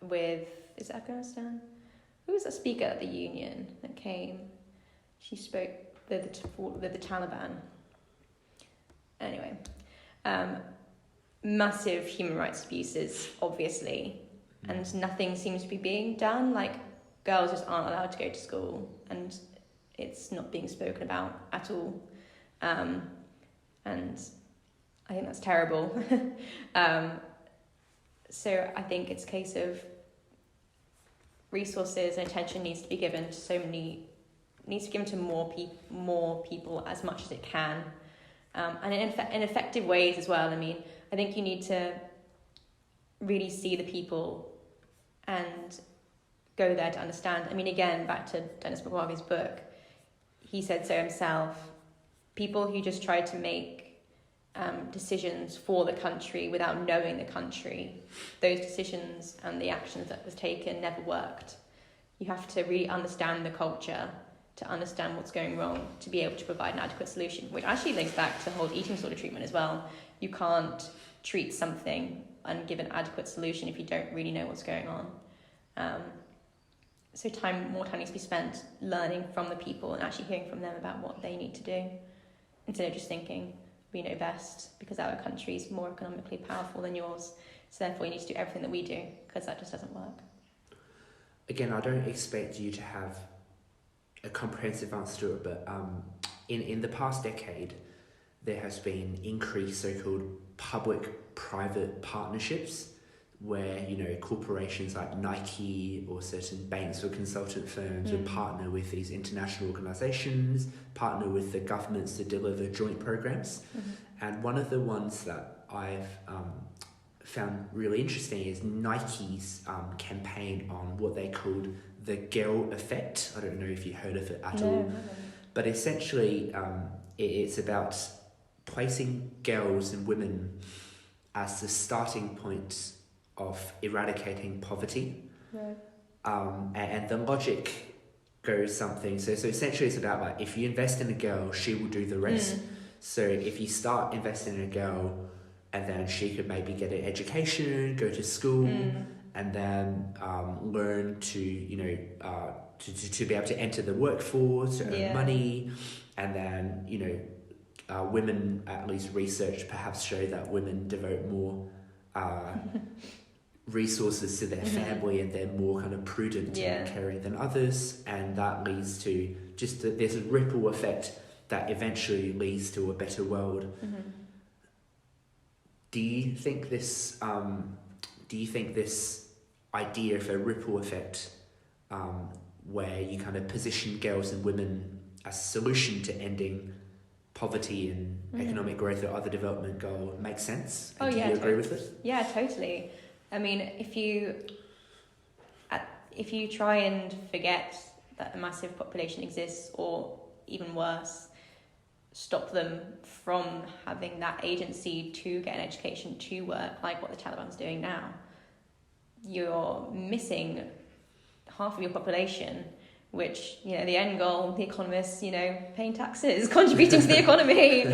is it Afghanistan? Who was that speaker at the union that came? She spoke with the Taliban. Anyway, massive human rights abuses, obviously, and nothing seems to be being done. Like, girls just aren't allowed to go to school, and it's not being spoken about at all. And I think that's terrible. So I think it's a case of resources and attention needs to be given to more people as much as it can, and in effective ways as well. I mean, I think you need to really see the people and go there to understand. I mean, again, back to Dennis McGarvey's book, he said so himself. People who just tried to make decisions for the country without knowing the country, those decisions and the actions that was taken never worked. You have to really understand the culture to understand what's going wrong, to be able to provide an adequate solution, which actually links back to the whole eating disorder treatment as well. You can't treat something and give an adequate solution if you don't really know what's going on. So more time needs to be spent learning from the people and actually hearing from them about what they need to do, instead of just thinking, we know best because our country is more economically powerful than yours, so therefore you need to do everything that we do, because that just doesn't work. Again, I don't expect you to have a comprehensive answer to it, but in the past decade, there has been increased so-called public-private partnerships where, you know, corporations like Nike or certain banks or consultant firms would partner with these international organizations, partner with the governments to deliver joint programs. And one of the ones that I've found really interesting is Nike's campaign on what they called the girl effect. I don't know if you heard of it at all, but essentially it's about placing girls and women as the starting point of eradicating poverty. And the logic goes something, so essentially it's about, like, if you invest in a girl, she will do the rest. So if you start investing in a girl, and then she could maybe get an education, go to school, and then learn to, you know, to be able to enter the workforce, to earn money, and then, you know, women, at least research perhaps show that women devote more resources to their family, and they're more kind of prudent and caring than others, and that leads to just there's a ripple effect that eventually leads to a better world. Do you think this idea of a ripple effect, where you kind of position girls and women as a solution to ending poverty and economic growth or other development goal, makes sense? And do you agree with it? Yeah, totally. I mean, if you try and forget that a massive population exists, or even worse, stop them from having that agency to get an education, to work, like what the Taliban's doing now, you're missing half of your population, which, you know, the end goal, the economists, you know, paying taxes, contributing to the economy.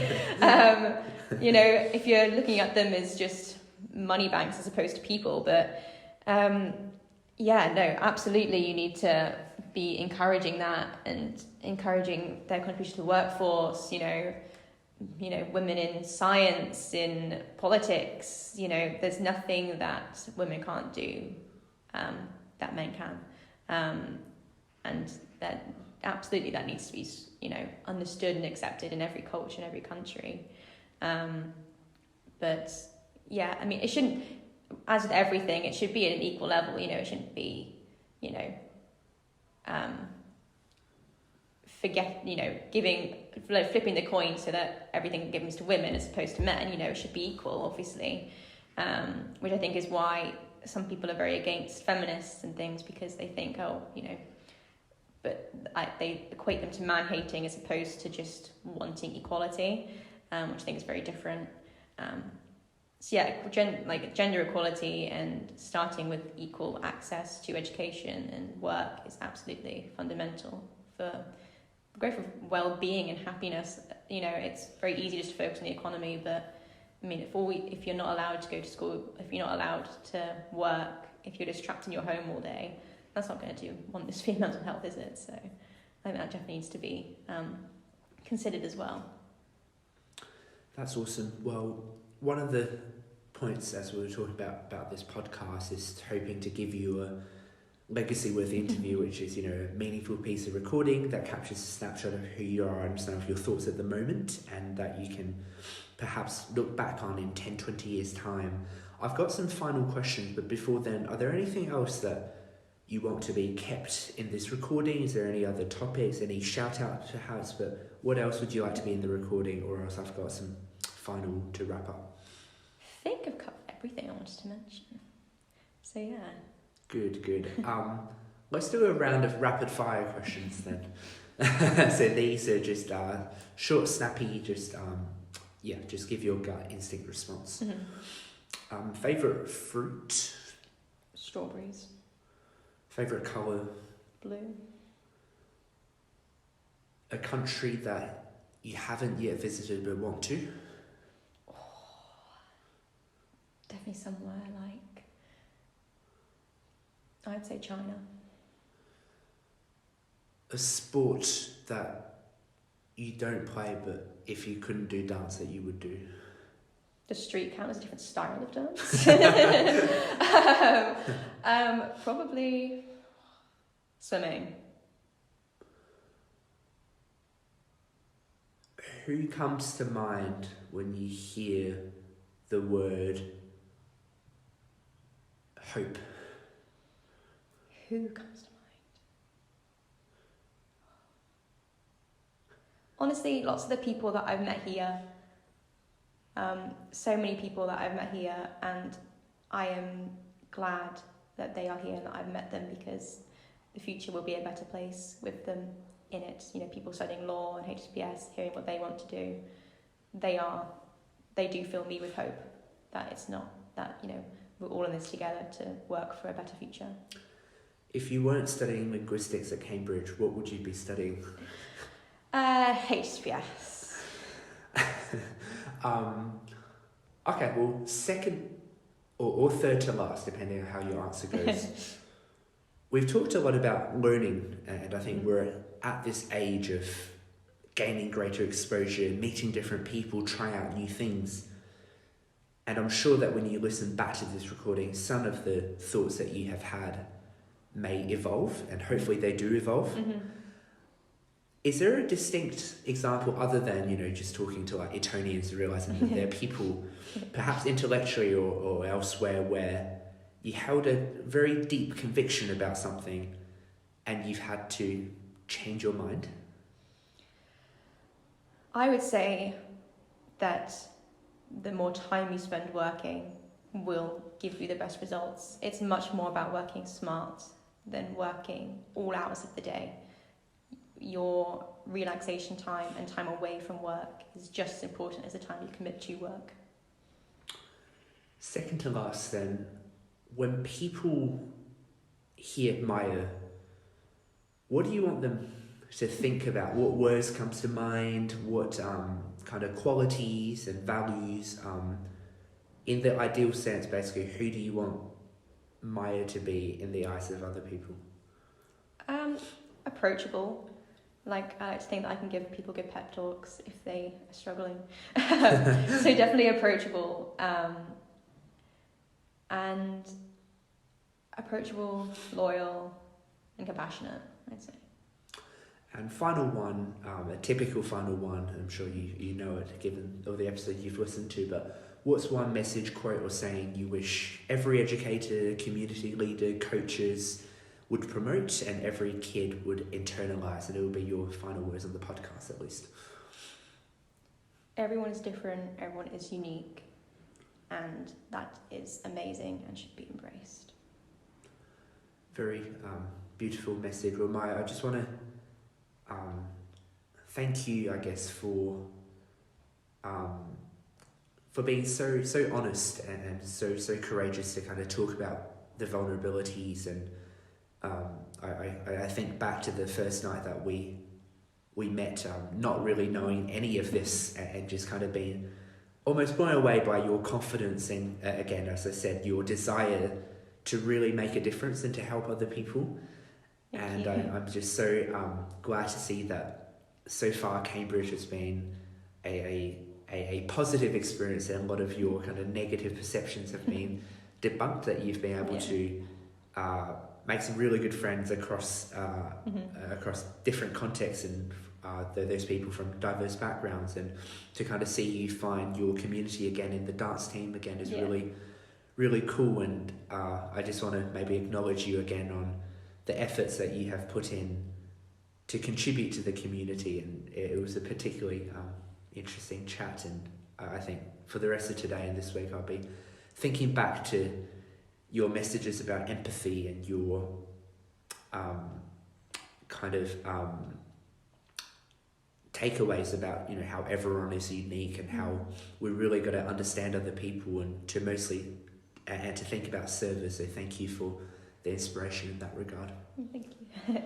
You know, if you're looking at them as just money banks as opposed to people. But yeah, no, absolutely, you need to be encouraging that and encouraging their contribution to the workforce, you know, women in science, in politics, you know, there's nothing that women can't do that men can. And that absolutely that needs to be, you know, understood and accepted in every culture, in every country. But yeah, I mean, it shouldn't, as with everything, it should be at an equal level, you know, it shouldn't be, you know, flipping the coin so that everything gives to women as opposed to men, you know, it should be equal, obviously. Which I think is why some people are very against feminists and things, because they think, oh, you know, but they equate them to man-hating as opposed to just wanting equality, which I think is very different. So yeah, gender equality and starting with equal access to education and work is absolutely fundamental for growth of well-being and happiness. You know, it's very easy just to focus on the economy, but I mean, if you're not allowed to go to school, if you're not allowed to work, if you're just trapped in your home all day, that's not going to do wonders for your mental health, is it? So I think that definitely needs to be considered as well. That's awesome. Well, one of the points, as we were talking about this podcast, is hoping to give you a legacy-worthy interview, which is, you know, a meaningful piece of recording that captures a snapshot of who you are and some of your thoughts at the moment, and that you can perhaps look back on in 10, 20 years' time. I've got some final questions, but before then, are there anything else that you want to be kept in this recording? Is there any other topics, any shout-out perhaps, but what else would you like to be in the recording, or else I've got some final to wrap up? I think I've covered everything I wanted to mention. So yeah. Good. Let's do a round of rapid fire questions then. So these are just short, snappy, just give your gut instinct response. Mm-hmm. Favorite fruit? Strawberries. Favorite colour? Blue. A country that you haven't yet visited but want to? Definitely somewhere like, I'd say China. A sport that you don't play, but if you couldn't do dance, that you would do? Does street count as a different style of dance? Probably swimming. Who comes to mind when you hear the word hope? Who comes to mind? Honestly, lots of the people that I've met here, so many people that I've met here, and I am glad that they are here and that I've met them, because the future will be a better place with them in it. You know, people studying law and HSPS, hearing what they want to do, they do fill me with hope that it's not, that, you know, we're all in this together to work for a better future. If you weren't studying linguistics at Cambridge, what would you be studying? HSPS. Okay, well, second or third to last, depending on how your answer goes. We've talked a lot about learning, and I think we're at this age of gaining greater exposure, meeting different people, trying out new things. And I'm sure that when you listen back to this recording, some of the thoughts that you have had may evolve, and hopefully they do evolve. Mm-hmm. Is there a distinct example other than, you know, just talking to like Etonians and realising that there are people, perhaps intellectually or elsewhere, where you held a very deep conviction about something and you've had to change your mind? I would say that the more time you spend working will give you the best results. It's much more about working smart than working all hours of the day. your relaxation time and time away from work is just as important as the time you commit to work. Second to last then, when people hear Maya, what do you want them to think about? What words comes to mind? What kind of qualities and values? In the ideal sense, basically, who do you want Maya to be in the eyes of other people? Approachable. Like, I like to think that I can give people good pep talks if they are struggling. So definitely approachable. And approachable, loyal, and compassionate, I'd say. And final one, a typical final one, I'm sure you know it given all the episodes you've listened to, but what's one message, quote, or saying you wish every educator, community leader, coaches would promote and every kid would internalise, and it will be your final words on the podcast at least? Everyone is different, everyone is unique, and that is amazing and should be embraced. Very beautiful message. Well, Maya, I just want to thank you, I guess, for being so honest and so courageous to kind of talk about the vulnerabilities. And I think back to the first night that we met, not really knowing any of this, and just kind of being almost blown away by your confidence and, again, as I said, your desire to really make a difference and to help other people. Thank And you. I'm just so glad to see that so far Cambridge has been a positive experience, and a lot of your kind of negative perceptions have been debunked, that you've been able to make some really good friends across across different contexts, and those people from diverse backgrounds, and to kind of see you find your community again in the dance team again is really cool. And I just want to maybe acknowledge you again on the efforts that you have put in to contribute to the community, and it was a particularly interesting chat. And I think for the rest of today and this week I'll be thinking back to your messages about empathy and your kind of takeaways about, you know, how everyone is unique and how we really got to understand other people and to mostly and to think about service. So thank you for the inspiration in that regard. Thank you.